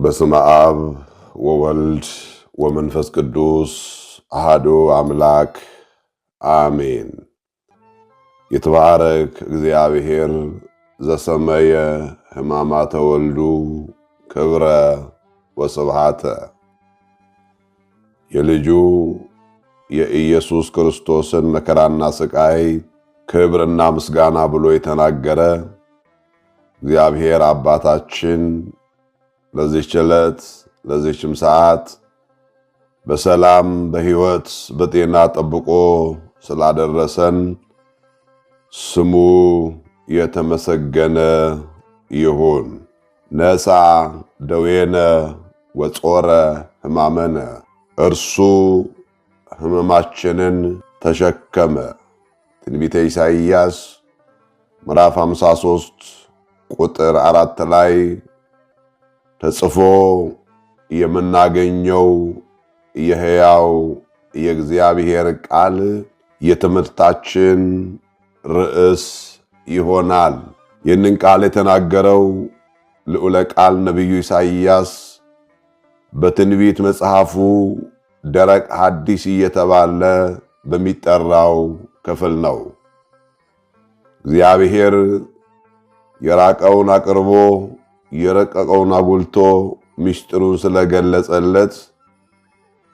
በስመ አብ ወወልድ ወመንፈስ ቅዱስ አሐዱ አምላክ አሜን። ይትባረክ እግዚአብሔር ዘሰመየ ሕማማተ ወልዱ ክብረ ወስብሐተ። የልጁ የኢየሱስ ክርስቶስን መከራና ስቃይ ክብርና ምስጋና ብሎ የተናገረ እግዚአብሔር አባታችን ለዚህች ዕለት ለዚህችም ሰዓት በሰላም በሕይወት በጤና ጠብቆ ስላደረሰን ስሙ የተመሰገነ ይሁን። ነሣ ደዌነ ወጾረ ሕማመነ፣ እርሱ ሕመማችንን ተሸከመ። ትንቢተ ኢሳይያስ ምዕራፍ 53 ቁጥር 4 ላይ ተጽፎ የምናገኘው የሕያው የእግዚአብሔር ቃል የትምህርታችን ርዕስ ይሆናል። ይህንን ቃል የተናገረው ልዑለ ቃል ነቢዩ ኢሳይያስ በትንቢት መጽሐፉ ደረቅ ሐዲስ እየተባለ በሚጠራው ክፍል ነው። እግዚአብሔር የራቀውን አቅርቦ የረቀቀውን አጉልቶ ምስጢሩን ስለገለጸለት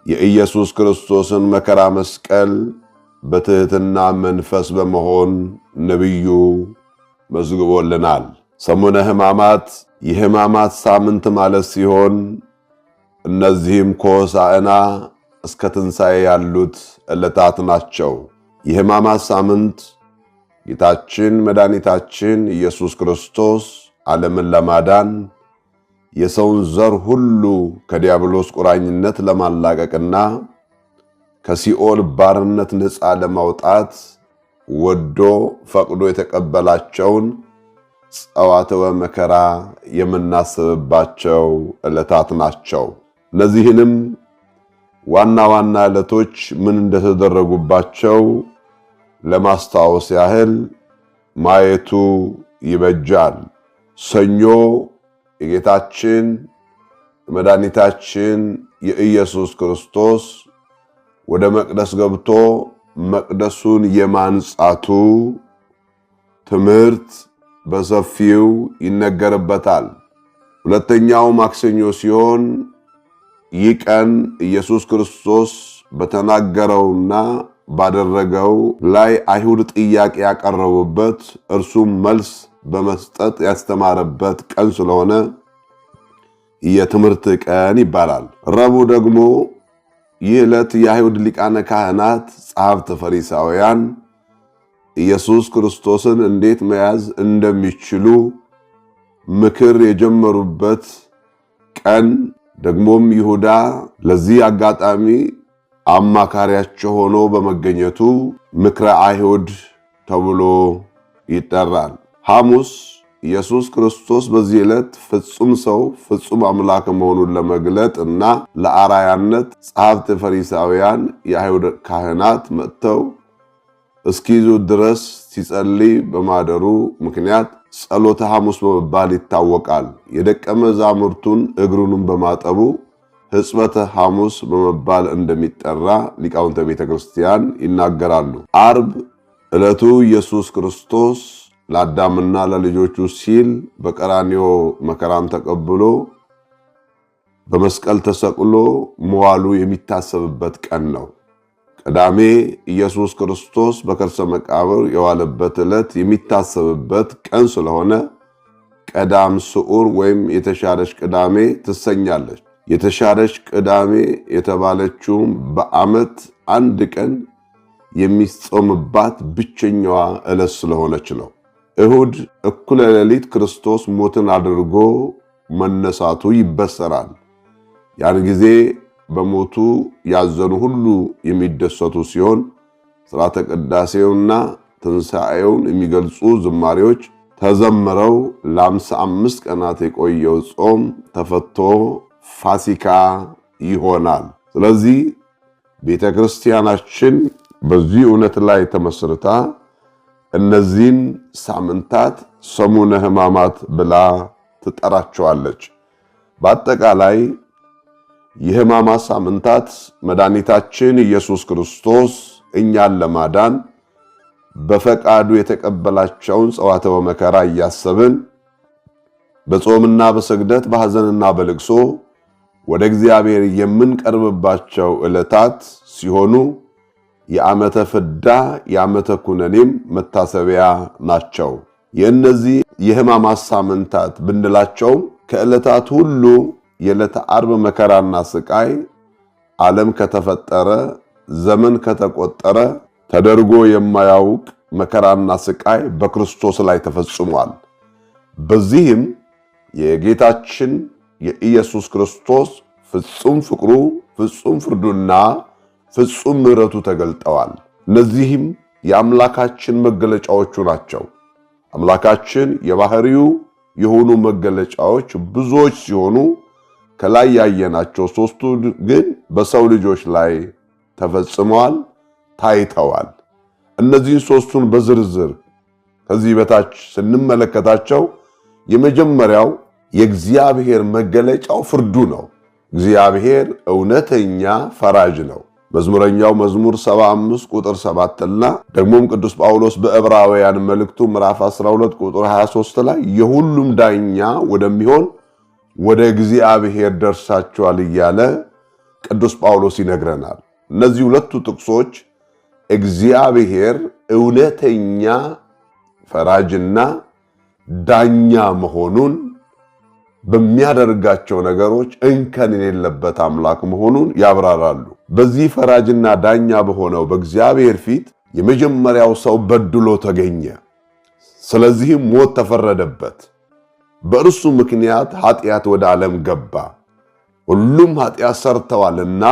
የኢየሱስ ክርስቶስን መከራ መስቀል በትሕትና መንፈስ በመሆን ነቢዩ መዝግቦልናል። ሰሙነ ሕማማት የሕማማት ሳምንት ማለት ሲሆን እነዚህም ከሆሳዕና እስከ ትንሣኤ ያሉት ዕለታት ናቸው። የሕማማት ሳምንት ጌታችን መድኃኒታችን ኢየሱስ ክርስቶስ ዓለምን ለማዳን የሰውን ዘር ሁሉ ከዲያብሎስ ቁራኝነት ለማላቀቅና ከሲኦል ባርነት ነፃ ለማውጣት ወዶ ፈቅዶ የተቀበላቸውን ጸዋትወ መከራ የምናስብባቸው ዕለታት ናቸው። እነዚህንም ዋና ዋና ዕለቶች ምን እንደተደረጉባቸው ለማስታወስ ያህል ማየቱ ይበጃል። ሰኞ የጌታችን መድኃኒታችን የኢየሱስ ክርስቶስ ወደ መቅደስ ገብቶ መቅደሱን የማንጻቱ ትምህርት በሰፊው ይነገርበታል። ሁለተኛው ማክሰኞ ሲሆን ይህ ቀን ኢየሱስ ክርስቶስ በተናገረውና ባደረገው ላይ አይሁድ ጥያቄ ያቀረቡበት እርሱም መልስ በመስጠት ያስተማረበት ቀን ስለሆነ የትምህርት ቀን ይባላል። ረቡዕ ደግሞ ይህ ዕለት የአይሁድ ሊቃነ ካህናት፣ ጸሐፍት፣ ፈሪሳውያን ኢየሱስ ክርስቶስን እንዴት መያዝ እንደሚችሉ ምክር የጀመሩበት ቀን፣ ደግሞም ይሁዳ ለዚህ አጋጣሚ አማካሪያቸው ሆኖ በመገኘቱ ምክረ አይሁድ ተብሎ ይጠራል። ሐሙስ ኢየሱስ ክርስቶስ በዚህ ዕለት ፍጹም ሰው ፍጹም አምላክ መሆኑን ለመግለጥ እና ለአራያነት ጸሐፍት ፈሪሳውያን የአይሁድ ካህናት መጥተው እስኪይዙ ድረስ ሲጸልይ በማደሩ ምክንያት ጸሎተ ሐሙስ በመባል ይታወቃል። የደቀ መዛሙርቱን እግሩንም በማጠቡ ሕጽበተ ሐሙስ በመባል እንደሚጠራ ሊቃውንተ ቤተ ክርስቲያን ይናገራሉ። ዓርብ ዕለቱ ኢየሱስ ክርስቶስ ለአዳምና ለልጆቹ ሲል በቀራንዮ መከራን ተቀብሎ በመስቀል ተሰቅሎ መዋሉ የሚታሰብበት ቀን ነው። ቅዳሜ ኢየሱስ ክርስቶስ በከርሰ መቃብር የዋለበት ዕለት የሚታሰብበት ቀን ስለሆነ ቀዳም ስዑር ወይም የተሻረች ቅዳሜ ትሰኛለች። የተሻረች ቅዳሜ የተባለችውም በዓመት አንድ ቀን የሚጾምባት ብቸኛዋ ዕለት ስለሆነች ነው። እሁድ እኩለ ሌሊት ክርስቶስ ሞትን አድርጎ መነሳቱ ይበሰራል። ያን ጊዜ በሞቱ ያዘኑ ሁሉ የሚደሰቱ ሲሆን ሥርዓተ ቅዳሴውና ትንሣኤውን የሚገልጹ ዝማሬዎች ተዘምረው ለ55 ቀናት የቆየው ጾም ተፈቶ ፋሲካ ይሆናል። ስለዚህ ቤተ ክርስቲያናችን በዚህ እውነት ላይ ተመስርታ እነዚህን ሳምንታት ሰሙነ ሕማማት ብላ ትጠራቸዋለች። በአጠቃላይ የሕማማት ሳምንታት መድኃኒታችን ኢየሱስ ክርስቶስ እኛን ለማዳን በፈቃዱ የተቀበላቸውን ጸዋትወ መከራ እያሰብን በጾምና በስግደት በሐዘንና በልቅሶ ወደ እግዚአብሔር የምንቀርብባቸው ዕለታት ሲሆኑ የዓመተ ፍዳ የዓመተ ኩነኔም መታሰቢያ ናቸው። የእነዚህ የሕማማት ሳምንታት ብንላቸውም ከዕለታት ሁሉ የዕለተ ዓርብ መከራና ስቃይ ዓለም ከተፈጠረ ዘመን ከተቆጠረ ተደርጎ የማያውቅ መከራና ስቃይ በክርስቶስ ላይ ተፈጽሟል። በዚህም የጌታችን የኢየሱስ ክርስቶስ ፍጹም ፍቅሩ፣ ፍጹም ፍርዱና ፍጹም ምሕረቱ ተገልጠዋል። እነዚህም የአምላካችን መገለጫዎቹ ናቸው። አምላካችን የባህሪው የሆኑ መገለጫዎች ብዙዎች ሲሆኑ ከላይ ያየናቸው ሶስቱ ግን በሰው ልጆች ላይ ተፈጽመዋል፣ ታይተዋል። እነዚህን ሶስቱን በዝርዝር ከዚህ በታች ስንመለከታቸው የመጀመሪያው የእግዚአብሔር መገለጫው ፍርዱ ነው። እግዚአብሔር እውነተኛ ፈራጅ ነው። መዝሙረኛው መዝሙር 75 ቁጥር 7 እና ደግሞም ቅዱስ ጳውሎስ በዕብራውያን መልእክቱ ምዕራፍ 12 ቁጥር 23 ላይ የሁሉም ዳኛ ወደሚሆን ወደ እግዚአብሔር ደርሳችኋል እያለ ቅዱስ ጳውሎስ ይነግረናል። እነዚህ ሁለቱ ጥቅሶች እግዚአብሔር እውነተኛ ፈራጅና ዳኛ መሆኑን በሚያደርጋቸው ነገሮች እንከን የሌለበት አምላክ መሆኑን ያብራራሉ። በዚህ ፈራጅና ዳኛ በሆነው በእግዚአብሔር ፊት የመጀመሪያው ሰው በድሎ ተገኘ። ስለዚህም ሞት ተፈረደበት። በእርሱ ምክንያት ኃጢአት ወደ ዓለም ገባ። ሁሉም ኃጢአት ሰርተዋልና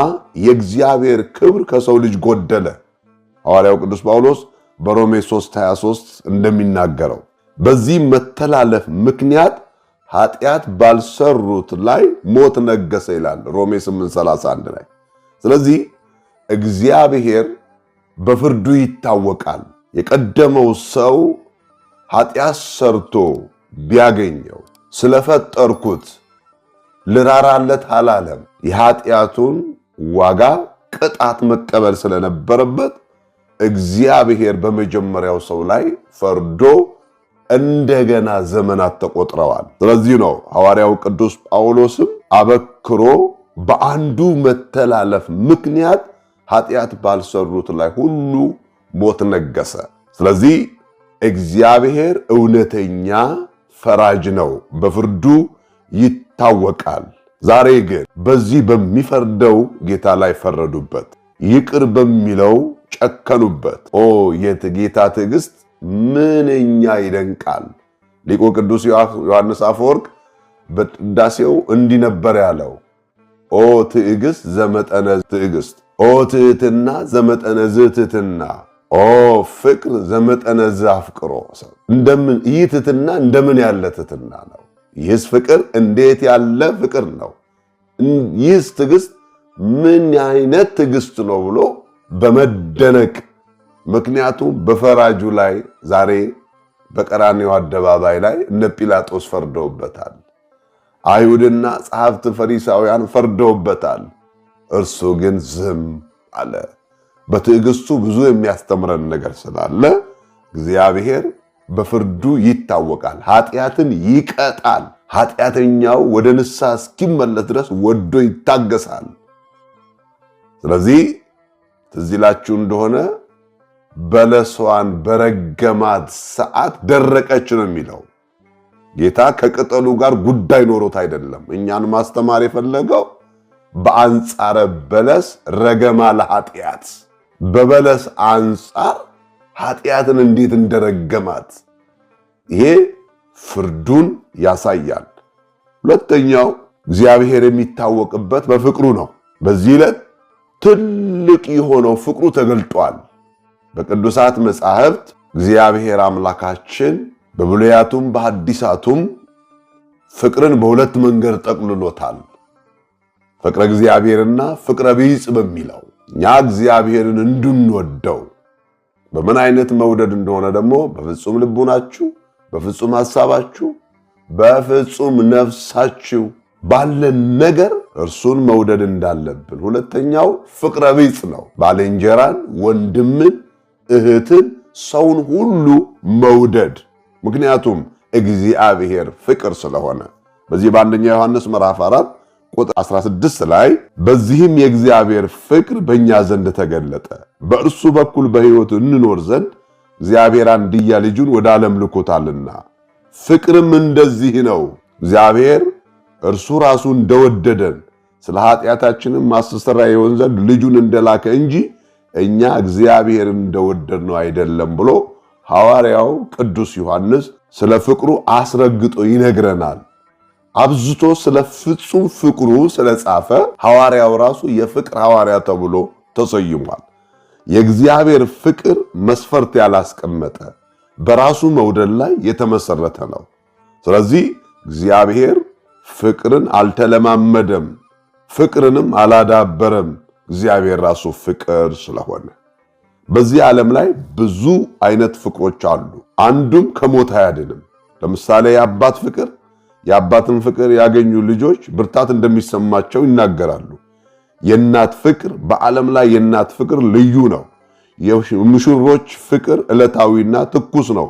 የእግዚአብሔር ክብር ከሰው ልጅ ጎደለ። ሐዋርያው ቅዱስ ጳውሎስ በሮሜ 3:23 እንደሚናገረው በዚህ መተላለፍ ምክንያት ኃጢአት ባልሰሩት ላይ ሞት ነገሰ ይላል ሮሜ 8:31 ላይ። ስለዚህ እግዚአብሔር በፍርዱ ይታወቃል። የቀደመው ሰው ኃጢአት ሰርቶ ቢያገኘው ስለፈጠርኩት ልራራለት አላለም። የኃጢአቱን ዋጋ ቅጣት መቀበል ስለነበረበት እግዚአብሔር በመጀመሪያው ሰው ላይ ፈርዶ እንደገና ዘመናት ተቆጥረዋል። ስለዚህ ነው ሐዋርያው ቅዱስ ጳውሎስም አበክሮ በአንዱ መተላለፍ ምክንያት ኃጢአት ባልሰሩት ላይ ሁሉ ሞት ነገሰ። ስለዚህ እግዚአብሔር እውነተኛ ፈራጅ ነው፣ በፍርዱ ይታወቃል። ዛሬ ግን በዚህ በሚፈርደው ጌታ ላይ ፈረዱበት፣ ይቅር በሚለው ጨከኑበት። የጌታ ትዕግስት ምንኛ ይደንቃል! ሊቁ ቅዱስ ዮሐንስ አፈወርቅ በቅዳሴው እንዲህ ነበር ያለው፣ ኦ ትዕግስት ዘመጠነ ትዕግስት፣ ኦ ትሕትና ዘመጠነ ትሕትና፣ ኦ ፍቅር ዘመጠነ አፍቅሮ። እንደምን ይህ ትሕትና እንደምን ያለ ትሕትና ነው! ይህስ ፍቅር እንዴት ያለ ፍቅር ነው! ይህስ ትዕግስት ምን አይነት ትዕግስት ነው ብሎ በመደነቅ ምክንያቱም በፈራጁ ላይ ዛሬ በቀራንዮ አደባባይ ላይ እነ ጲላጦስ ፈርደውበታል። አይሁድና ጸሐፍት ፈሪሳውያን ፈርደውበታል። እርሱ ግን ዝም አለ። በትዕግስቱ ብዙ የሚያስተምረን ነገር ስላለ እግዚአብሔር በፍርዱ ይታወቃል። ኃጢአትን ይቀጣል። ኃጢአተኛው ወደ ንስሐ እስኪመለስ ድረስ ወዶ ይታገሳል። ስለዚህ ትዝ ይላችሁ እንደሆነ በለሷን በረገማት ሰዓት ደረቀች ነው የሚለው። ጌታ ከቅጠሉ ጋር ጉዳይ ኖሮት አይደለም እኛን ማስተማር የፈለገው። በአንጻረ በለስ ረገማ ለኃጢአት፣ በበለስ አንጻር ኃጢአትን እንዴት እንደረገማት ይሄ ፍርዱን ያሳያል። ሁለተኛው እግዚአብሔር የሚታወቅበት በፍቅሩ ነው። በዚህ ዕለት ትልቅ የሆነው ፍቅሩ ተገልጧል። በቅዱሳት መጻሕፍት እግዚአብሔር አምላካችን በብሉያቱም በሐዲሳቱም ፍቅርን በሁለት መንገድ ጠቅልሎታል። ፍቅረ እግዚአብሔርና ፍቅረ ቢጽ በሚለው እኛ እግዚአብሔርን እንድንወደው በምን አይነት መውደድ እንደሆነ ደግሞ በፍጹም ልቡናችሁ፣ በፍጹም ሐሳባችሁ፣ በፍጹም ነፍሳችሁ፣ ባለን ነገር እርሱን መውደድ እንዳለብን። ሁለተኛው ፍቅረ ቢጽ ነው። ባልንጀራን፣ ወንድምን፣ እህትን፣ ሰውን ሁሉ መውደድ። ምክንያቱም እግዚአብሔር ፍቅር ስለሆነ። በዚህ በአንደኛ ዮሐንስ ምዕራፍ 4 ቁጥር 16 ላይ በዚህም የእግዚአብሔር ፍቅር በእኛ ዘንድ ተገለጠ፣ በእርሱ በኩል በሕይወት እንኖር ዘንድ እግዚአብሔር አንድያ ልጁን ወደ ዓለም ልኮታልና። ፍቅርም እንደዚህ ነው፣ እግዚአብሔር እርሱ ራሱ እንደወደደን ስለ ኃጢአታችንም ማስተስረያ ይሆን ዘንድ ልጁን እንደላከ እንጂ እኛ እግዚአብሔር እንደወደድነው አይደለም ብሎ ሐዋርያው ቅዱስ ዮሐንስ ስለ ፍቅሩ አስረግጦ ይነግረናል። አብዝቶ ስለ ፍጹም ፍቅሩ ስለጻፈ ሐዋርያው ራሱ የፍቅር ሐዋርያ ተብሎ ተሰይሟል። የእግዚአብሔር ፍቅር መስፈርት ያላስቀመጠ በራሱ መውደድ ላይ የተመሰረተ ነው። ስለዚህ እግዚአብሔር ፍቅርን አልተለማመደም፣ ፍቅርንም አላዳበረም። እግዚአብሔር ራሱ ፍቅር ስለሆነ በዚህ ዓለም ላይ ብዙ አይነት ፍቅሮች አሉ። አንዱም ከሞት አያድንም። ለምሳሌ የአባት ፍቅር፣ የአባትን ፍቅር ያገኙ ልጆች ብርታት እንደሚሰማቸው ይናገራሉ። የእናት ፍቅር፣ በዓለም ላይ የእናት ፍቅር ልዩ ነው። የሙሽሮች ፍቅር ዕለታዊና ትኩስ ነው።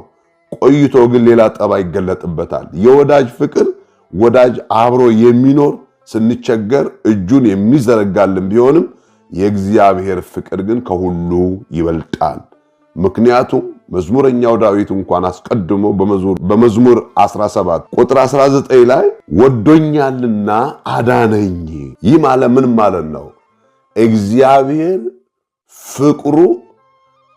ቆይቶ ግን ሌላ ጠባይ ይገለጥበታል። የወዳጅ ፍቅር፣ ወዳጅ አብሮ የሚኖር ስንቸገር እጁን የሚዘረጋልን ቢሆንም የእግዚአብሔር ፍቅር ግን ከሁሉ ይበልጣል። ምክንያቱም መዝሙረኛው ዳዊት እንኳን አስቀድሞ በመዝሙር 17 ቁጥር 19 ላይ ወዶኛልና አዳነኝ። ይህ ማለት ምን ማለት ነው? እግዚአብሔር ፍቅሩ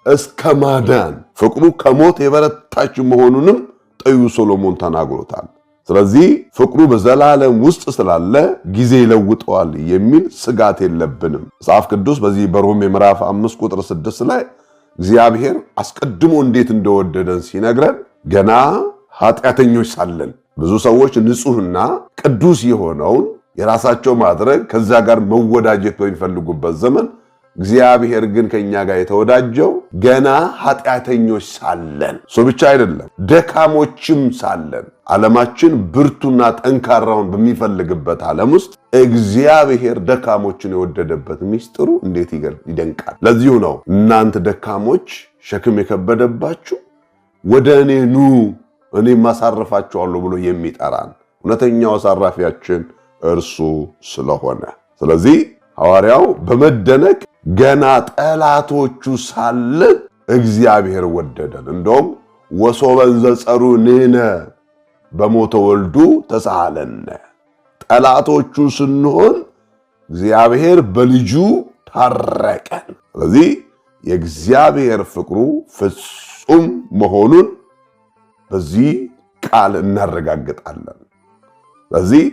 እስከ ማዳን፣ ፍቅሩ ከሞት የበረታች መሆኑንም ጠቢቡ ሶሎሞን ተናግሮታል። ስለዚህ ፍቅሩ በዘላለም ውስጥ ስላለ ጊዜ ይለውጠዋል የሚል ስጋት የለብንም። መጽሐፍ ቅዱስ በዚህ በሮሜ ምዕራፍ 5 ቁጥር 6 ላይ እግዚአብሔር አስቀድሞ እንዴት እንደወደደን ሲነግረን ገና ኃጢአተኞች ሳለን ብዙ ሰዎች ንጹሕና ቅዱስ የሆነውን የራሳቸው ማድረግ ከዛ ጋር መወዳጀት በሚፈልጉበት ዘመን እግዚአብሔር ግን ከኛ ጋር የተወዳጀው ገና ኃጢአተኞች ሳለን። እሱ ብቻ አይደለም፣ ደካሞችም ሳለን። ዓለማችን ብርቱና ጠንካራውን በሚፈልግበት ዓለም ውስጥ እግዚአብሔር ደካሞችን የወደደበት ሚስጥሩ እንዴት ይደንቃል። ለዚሁ ነው እናንተ ደካሞች ሸክም የከበደባችሁ ወደ እኔ ኑ እኔም አሳርፋችኋለሁ ብሎ የሚጠራን እውነተኛው አሳራፊያችን እርሱ ስለሆነ። ስለዚህ ሐዋርያው በመደነቅ ገና ጠላቶቹ ሳለን እግዚአብሔር ወደደን። እንደውም ወሶበን ዘጸሩ ንሕነ በሞተ ወልዱ ተሳሃለነ፣ ጠላቶቹ ስንሆን እግዚአብሔር በልጁ ታረቀን። ስለዚህ የእግዚአብሔር ፍቅሩ ፍጹም መሆኑን በዚህ ቃል እናረጋግጣለን። ስለዚህ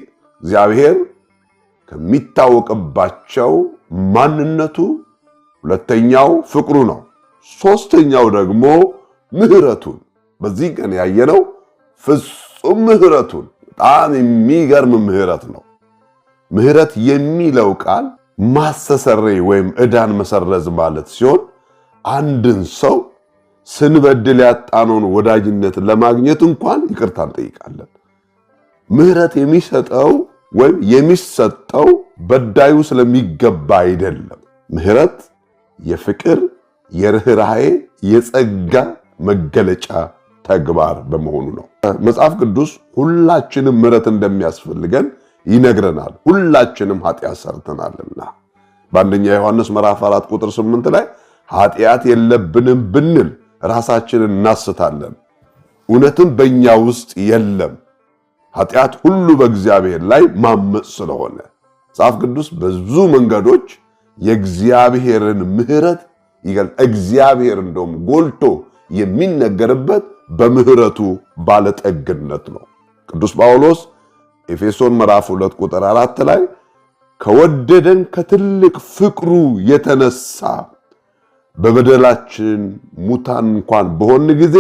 እግዚአብሔር ከሚታወቅባቸው ማንነቱ ሁለተኛው ፍቅሩ ነው። ሶስተኛው ደግሞ ምሕረቱን በዚህ ቀን ያየነው ፍጹም ምሕረቱን። በጣም የሚገርም ምሕረት ነው። ምሕረት የሚለው ቃል ማስተሰረይ ወይም ዕዳን መሰረዝ ማለት ሲሆን አንድን ሰው ስንበድል ያጣነውን ወዳጅነት ለማግኘት እንኳን ይቅርታ እንጠይቃለን። ምሕረት የሚሰጠው ወይም የሚሰጠው በዳዩ ስለሚገባ አይደለም። ምሕረት የፍቅር፣ የርኅራኄ፣ የጸጋ መገለጫ ተግባር በመሆኑ ነው። መጽሐፍ ቅዱስ ሁላችንም ምሕረት እንደሚያስፈልገን ይነግረናል። ሁላችንም ኃጢአት ሰርተናልና በአንደኛ ዮሐንስ ምዕራፍ 4 ቁጥር 8 ላይ ኃጢአት የለብንም ብንል ራሳችንን እናስታለን፣ እውነትም በእኛ ውስጥ የለም። ኃጢአት ሁሉ በእግዚአብሔር ላይ ማመፅ ስለሆነ መጽሐፍ ቅዱስ በብዙ መንገዶች የእግዚአብሔርን ምሕረት ይገልጣል። እግዚአብሔር እንደውም ጎልቶ የሚነገርበት በምሕረቱ ባለጠግነት ነው። ቅዱስ ጳውሎስ ኤፌሶን ምዕራፍ 2 ቁጥር 4 ላይ ከወደደን ከትልቅ ፍቅሩ የተነሳ በበደላችን ሙታን እንኳን በሆን ጊዜ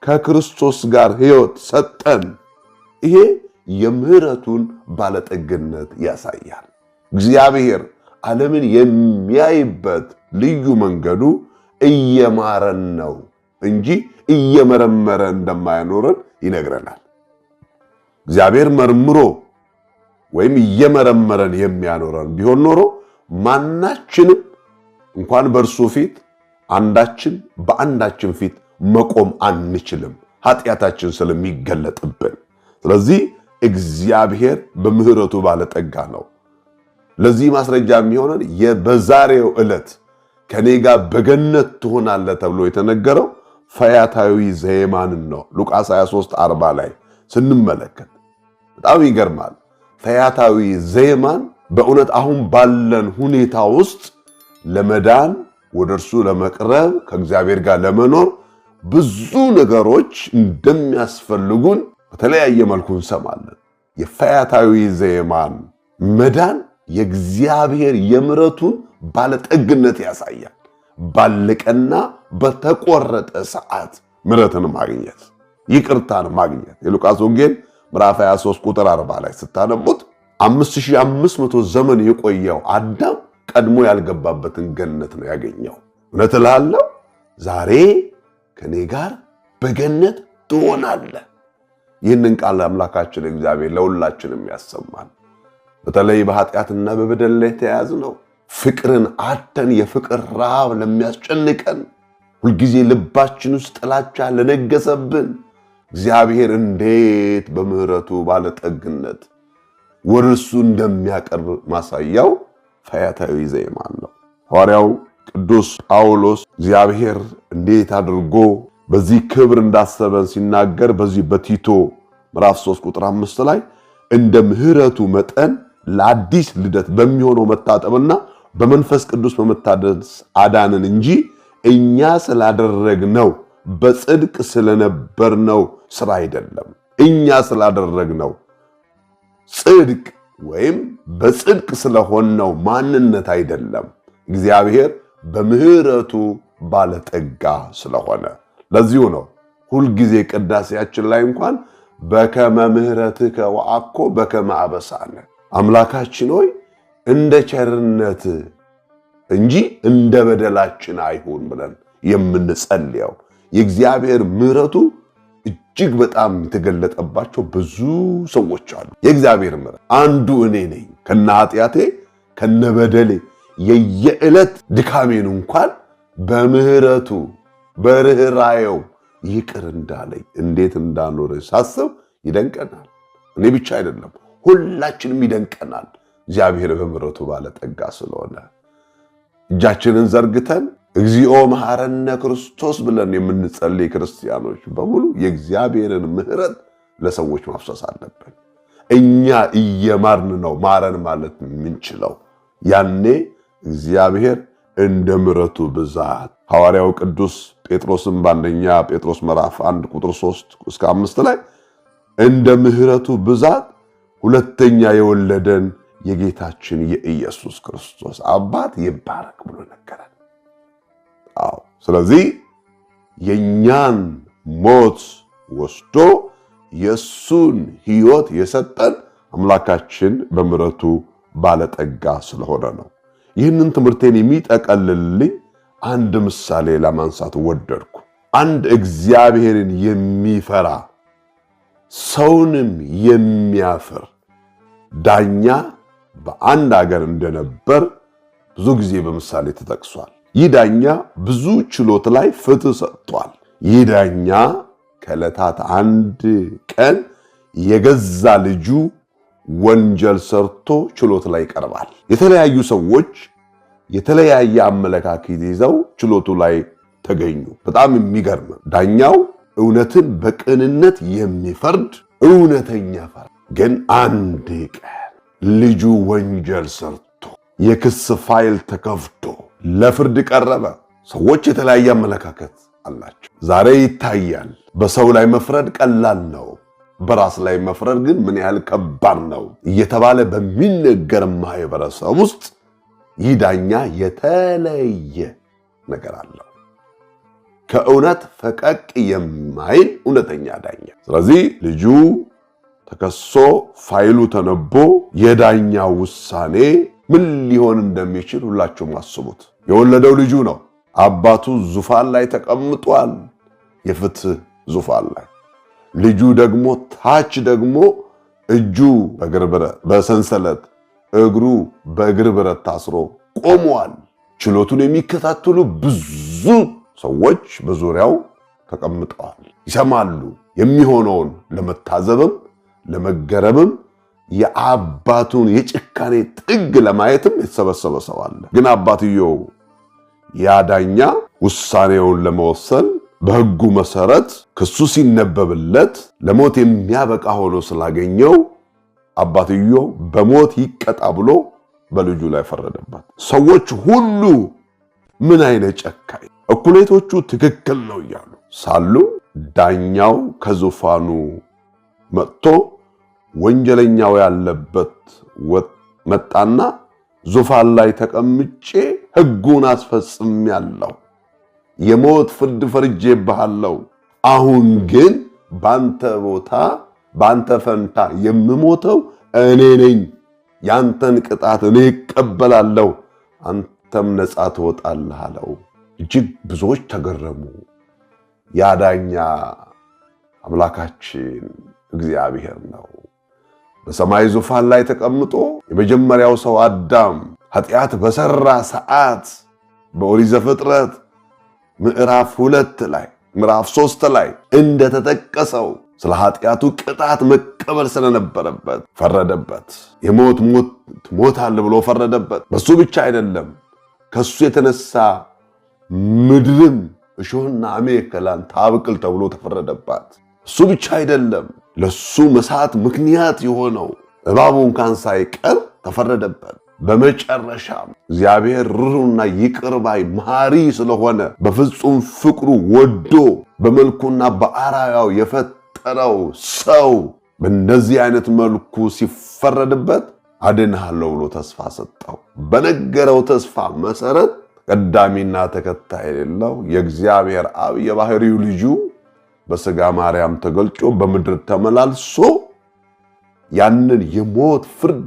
ከክርስቶስ ጋር ሕይወት ሰጠን። ይሄ የምሕረቱን ባለጠግነት ያሳያል። እግዚአብሔር ዓለምን የሚያይበት ልዩ መንገዱ እየማረን ነው እንጂ እየመረመረ እንደማያኖረን ይነግረናል። እግዚአብሔር መርምሮ ወይም እየመረመረን የሚያኖረን ቢሆን ኖሮ ማናችንም እንኳን በእርሱ ፊት አንዳችን በአንዳችን ፊት መቆም አንችልም፣ ኃጢአታችን ስለሚገለጥብን። ስለዚህ እግዚአብሔር በምህረቱ ባለጠጋ ነው። ለዚህ ማስረጃ የሚሆነን በዛሬው ዕለት ከኔ ጋር በገነት ትሆናለህ ተብሎ የተነገረው ፈያታዊ ዘየማንን ነው። ሉቃስ 23:40 ላይ ስንመለከት በጣም ይገርማል። ፈያታዊ ዘየማን በእውነት አሁን ባለን ሁኔታ ውስጥ ለመዳን ወደ እርሱ ለመቅረብ ከእግዚአብሔር ጋር ለመኖር ብዙ ነገሮች እንደሚያስፈልጉን በተለያየ መልኩ እንሰማለን። የፈያታዊ ዘየማን መዳን የእግዚአብሔር የምሕረቱን ባለጠግነት ያሳያል። ባለቀና በተቆረጠ ሰዓት ምሕረትን ማግኘት፣ ይቅርታን ማግኘት የሉቃስ ወንጌል ምዕራፍ 23 ቁጥር 40 ላይ ስታነቡት 5500 ዘመን የቆየው አዳም ቀድሞ ያልገባበትን ገነት ነው ያገኘው። እውነት እልሃለሁ ዛሬ ከኔ ጋር በገነት ትሆናለህ። ይህንን ቃል አምላካችን እግዚአብሔር ለሁላችንም ያሰማል። በተለይ በኃጢአትና በበደል ላይ ተያዝነው ፍቅርን አጥተን የፍቅር ረሃብ ለሚያስጨንቀን ሁልጊዜ ልባችን ውስጥ ጥላቻ ለነገሰብን እግዚአብሔር እንዴት በምህረቱ ባለጠግነት ወደ እርሱ እንደሚያቀርብ ማሳያው ፈያታዊ ዘየማን ነው። ሐዋርያው ቅዱስ ጳውሎስ እግዚአብሔር እንዴት አድርጎ በዚህ ክብር እንዳሰበን ሲናገር በዚህ በቲቶ ምዕራፍ 3 ቁጥር 5 ላይ እንደ ምህረቱ መጠን ለአዲስ ልደት በሚሆነው መታጠብና በመንፈስ ቅዱስ በመታደስ አዳነን እንጂ እኛ ስላደረግነው በጽድቅ ስለነበርነው ስራ አይደለም። እኛ ስላደረግነው ጽድቅ ወይም በጽድቅ ስለሆነው ማንነት አይደለም። እግዚአብሔር በምህረቱ ባለጠጋ ስለሆነ ለዚሁ ነው ሁልጊዜ ቅዳሴያችን ላይ እንኳን በከመ ምህረትከ ወአኮ በከመ አበሳነ፣ አምላካችን ሆይ እንደ ቸርነት እንጂ እንደ በደላችን አይሁን ብለን የምንጸልየው። የእግዚአብሔር ምህረቱ እጅግ በጣም የተገለጠባቸው ብዙ ሰዎች አሉ። የእግዚአብሔር ምህረት አንዱ እኔ ነኝ። ከነ ኃጢአቴ ከነ በደሌ የየዕለት ድካሜን እንኳን በምህረቱ በርህራሄው ይቅር እንዳለኝ እንዴት እንዳኖረ ሳስብ ይደንቀናል። እኔ ብቻ አይደለም ሁላችንም ይደንቀናል። እግዚአብሔር በምህረቱ ባለጠጋ ስለሆነ እጃችንን ዘርግተን እግዚኦ መሐረነ ክርስቶስ ብለን የምንጸልይ ክርስቲያኖች በሙሉ የእግዚአብሔርን ምህረት ለሰዎች ማፍሰስ አለብን። እኛ እየማርን ነው ማረን ማለት የምንችለው። ያኔ እግዚአብሔር እንደ ምህረቱ ብዛት ሐዋርያው ቅዱስ ጴጥሮስም በአንደኛ ጴጥሮስ ምዕራፍ 1 ቁጥር 3 እስከ 5 ላይ እንደ ምህረቱ ብዛት ሁለተኛ የወለደን የጌታችን የኢየሱስ ክርስቶስ አባት ይባረክ ብሎ ነገረን። ስለዚህ የኛን ሞት ወስዶ የሱን ሕይወት የሰጠን አምላካችን በምህረቱ ባለጠጋ ስለሆነ ነው። ይህንን ትምህርቴን የሚጠቀልልልኝ አንድ ምሳሌ ለማንሳት ወደድኩ። አንድ እግዚአብሔርን የሚፈራ ሰውንም የሚያፍር ዳኛ በአንድ ሀገር እንደነበር ብዙ ጊዜ በምሳሌ ተጠቅሷል። ይህ ዳኛ ብዙ ችሎት ላይ ፍትህ ሰጥቷል። ይህ ዳኛ ከዕለታት አንድ ቀን የገዛ ልጁ ወንጀል ሰርቶ ችሎት ላይ ይቀርባል። የተለያዩ ሰዎች የተለያየ አመለካከት ይዘው ችሎቱ ላይ ተገኙ። በጣም የሚገርም ዳኛው እውነትን በቅንነት የሚፈርድ እውነተኛ ፈርድ፣ ግን አንድ ቀን ልጁ ወንጀል ሰርቶ የክስ ፋይል ተከፍቶ ለፍርድ ቀረበ። ሰዎች የተለያየ አመለካከት አላቸው። ዛሬ ይታያል በሰው ላይ መፍረድ ቀላል ነው፣ በራስ ላይ መፍረድ ግን ምን ያህል ከባድ ነው እየተባለ በሚነገር ማህበረሰብ ውስጥ ይህ ዳኛ የተለየ ነገር አለው። ከእውነት ፈቀቅ የማይል እውነተኛ ዳኛ። ስለዚህ ልጁ ተከሶ ፋይሉ ተነቦ የዳኛው ውሳኔ ምን ሊሆን እንደሚችል ሁላችሁም አስቡት። የወለደው ልጁ ነው። አባቱ ዙፋን ላይ እጁ በእግር ብረት በሰንሰለት እግሩ በእግር ብረት ታስሮ ቆሟል። ችሎቱን የሚከታተሉ ብዙ ሰዎች በዙሪያው ተቀምጠዋል፣ ይሰማሉ። የሚሆነውን ለመታዘብም ለመገረምም የአባቱን የጭካኔ ጥግ ለማየትም የተሰበሰበ ሰው አለ። ግን አባትየው ያዳኛ ውሳኔውን ለመወሰን በሕጉ መሰረት ክሱ ሲነበብለት ለሞት የሚያበቃ ሆኖ ስላገኘው አባትየው በሞት ይቀጣ ብሎ በልጁ ላይ ፈረደበት። ሰዎች ሁሉ ምን አይነት ጨካኝ! እኩሌቶቹ ትክክል ነው እያሉ ሳሉ ዳኛው ከዙፋኑ መጥቶ ወንጀለኛው ያለበት መጣና ዙፋን ላይ ተቀምጬ ሕጉን አስፈጽሜያለሁ፣ የሞት ፍርድ ፈርጄብሃለሁ። አሁን ግን ባንተ ቦታ ባንተ ፈንታ የምሞተው እኔ ነኝ። ያንተን ቅጣት እኔ እቀበላለሁ፣ አንተም ነፃ ትወጣለህ አለው። እጅግ ብዙዎች ተገረሙ። ያዳኛ አምላካችን እግዚአብሔር ነው። በሰማይ ዙፋን ላይ ተቀምጦ የመጀመሪያው ሰው አዳም ኃጢአት በሰራ ሰዓት በኦሪት ዘፍጥረት ምዕራፍ 2 ላይ ምዕራፍ 3 ላይ እንደተጠቀሰው ስለ ኃጢአቱ ቅጣት መቀበል ስለነበረበት ፈረደበት። የሞት ሞታል ብሎ ፈረደበት። በሱ ብቻ አይደለም፣ ከሱ የተነሳ ምድርም እሾህና አሜከላን ታብቅል ተብሎ ተፈረደባት። እሱ ብቻ አይደለም፣ ለሱ መሳት ምክንያት የሆነው እባቡ እንኳን ሳይቀር ተፈረደበት። በመጨረሻም እግዚአብሔር ርኅሩህና ይቅር ባይ መሐሪ ስለሆነ በፍጹም ፍቅሩ ወዶ በመልኩና በአርአያው የፈጠረው ሰው በእንደዚህ አይነት መልኩ ሲፈረድበት አድንሃለሁ ብሎ ተስፋ ሰጠው። በነገረው ተስፋ መሰረት ቀዳሚና ተከታይ የሌለው የእግዚአብሔር አብ የባህሪው ልጁ በሥጋ ማርያም ተገልጦ በምድር ተመላልሶ ያንን የሞት ፍርድ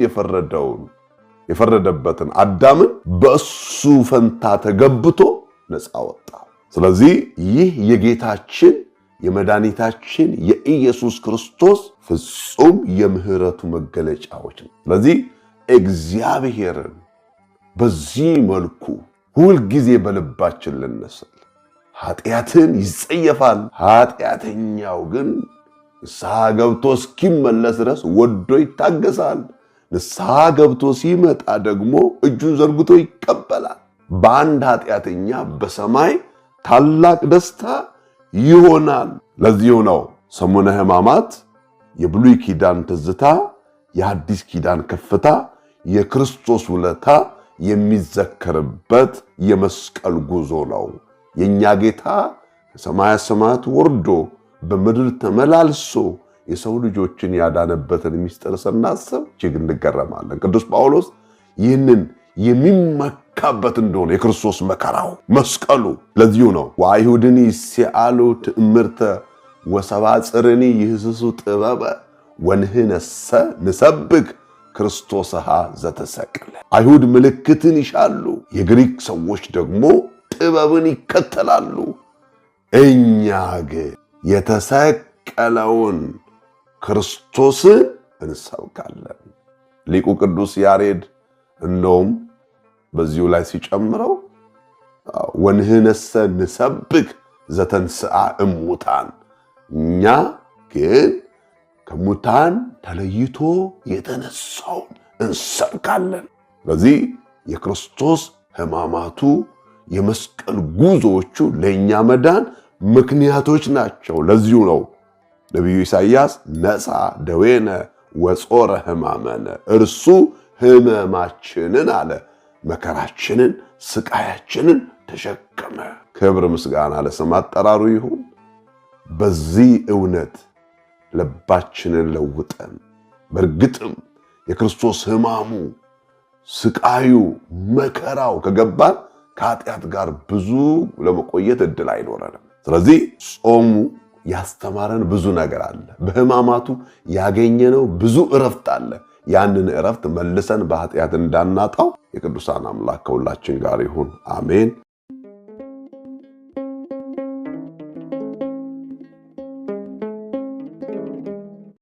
የፈረደበትን አዳምን በእሱ ፈንታ ተገብቶ ነፃ ወጣ። ስለዚህ ይህ የጌታችን የመድኃኒታችን የኢየሱስ ክርስቶስ ፍጹም የምህረቱ መገለጫዎች ነው። ስለዚህ እግዚአብሔርን በዚህ መልኩ ሁልጊዜ በልባችን ልንስል። ኃጢአትን ይጸየፋል፣ ኃጢአተኛው ግን ንስሐ ገብቶ እስኪመለስ ድረስ ወዶ ይታገሳል። ንስሐ ገብቶ ሲመጣ ደግሞ እጁን ዘርግቶ ይቀበላል። በአንድ ኃጢአተኛ በሰማይ ታላቅ ደስታ ይሆናል። ለዚሁ ነው ሰሙነ ሕማማት የብሉይ ኪዳን ትዝታ፣ የአዲስ ኪዳን ከፍታ፣ የክርስቶስ ውለታ የሚዘከርበት የመስቀል ጉዞ ነው። የኛ ጌታ ከሰማየ ሰማያት ወርዶ በምድር ተመላልሶ የሰው ልጆችን ያዳነበትን ምስጢር ስናስብ እጅግ እንገረማለን። ቅዱስ ጳውሎስ ይህንን የሚመካበት እንደሆነ የክርስቶስ መከራው መስቀሉ ለዚሁ ነው ወአይሁድኒ ሲአሉ ትእምርተ ወሰብአ ጽርኒ ይህስሱ ጥበበ ወንህነሰ ንሰብክ ክርስቶስሃ ዘተሰቅለ። አይሁድ ምልክትን ይሻሉ፣ የግሪክ ሰዎች ደግሞ ጥበብን ይከተላሉ። እኛ ግን የተሰቀለውን ክርስቶስን እንሰብካለን። ሊቁ ቅዱስ ያሬድ እንደውም በዚሁ ላይ ሲጨምረው ወንህነሰ ንሰብክ ዘተንሥአ እሙታን፣ እኛ ግን ከሙታን ተለይቶ የተነሳውን እንሰብካለን። ስለዚህ የክርስቶስ ሕማማቱ የመስቀል ጉዞዎቹ ለእኛ መዳን ምክንያቶች ናቸው። ለዚሁ ነው ነቢዩ ኢሳይያስ ነሣ ደዌነ ወጾረ ሕማመነ፣ እርሱ ሕመማችንን አለ መከራችንን ስቃያችንን ተሸከመ። ክብር ምስጋና ለስም አጠራሩ ይሁን። በዚህ እውነት ልባችንን ለውጠን በእርግጥም የክርስቶስ ሕማሙ ስቃዩ መከራው ከገባን ከኃጢአት ጋር ብዙ ለመቆየት እድል አይኖረንም። ስለዚህ ጾሙ ያስተማረን ብዙ ነገር አለ። በሕማማቱ ያገኘነው ብዙ እረፍት አለ። ያንን እረፍት መልሰን በኃጢአት እንዳናጣው የቅዱሳን አምላክ ከሁላችን ጋር ይሁን። አሜን።